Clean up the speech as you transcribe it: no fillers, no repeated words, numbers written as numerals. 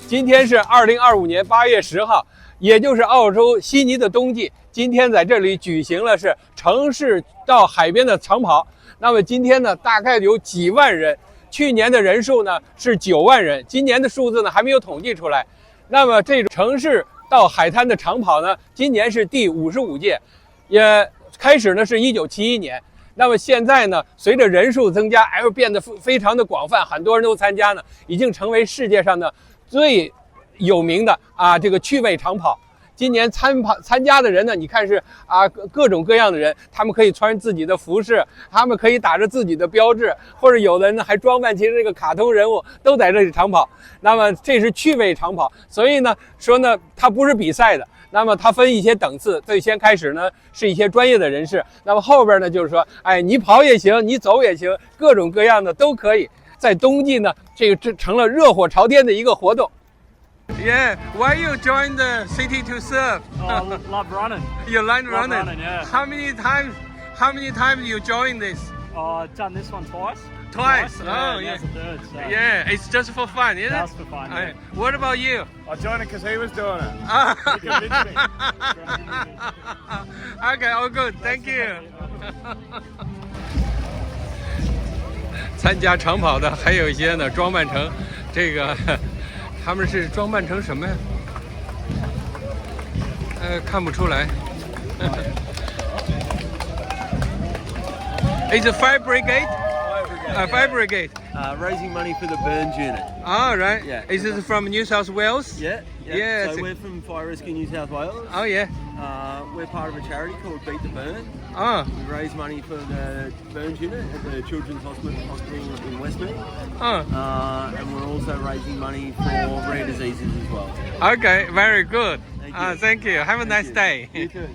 今天是2025年8月10号，也就是澳洲悉尼的冬季。今天在这里举行了是城市到海边的长跑。那么今天呢，大概有几万人，去年的人数呢是9万人，今年的数字呢还没有统计出来。那么这种城市到海滩的长跑呢，今年是第55届，也开始呢是1971年。那么现在呢，随着人数增加，而变得非常的广泛，很多人都参加呢，已经成为世界上的最有名的这个趣味长跑。今年参加的人呢，你看是各种各样的人，他们可以穿自己的服饰，他们可以打着自己的标志，或者有的人呢还装扮成这个卡通人物，都在这里长跑。那么这是趣味长跑，所以呢说呢，它不是比赛的。那么它分一些等次，最先开始呢是一些专业的人士，那么后边呢就是说，你跑也行，你走也行，各种各样的都可以。在冬季呢，这成了热火朝天的一个活动。Yeah, why you join the city to surf? Oh, love running. You like running? Love running, yeah. How many times you join this? I've done this one twice. Twice? Yeah, Oh, yeah. That's the third. So. Yeah, it's just for fun, isn't it? Just for fun. Yeah. What about you? I joined it because he was doing it. He convinced me. Okay, all good. Thank you. 参加长跑的还有一些呢，装扮成这个，他们是装扮成什么呀？看不出来。Is it fire brigade? Fire brigade. Raising money for the burns unit. Oh, right. Yeah. Is this from New South Wales? Yeah. Yeah, So we're from Fire Rescue New South Wales. Oh, yeah. We're part of a charity called Beat the Burn. Oh. We raise money for the burns unit at the Children's Hospital in Westmead. Oh. And we're also raising money for rare diseases as well. Okay, very good. Thank you. Thank you. Have a nice day. You too.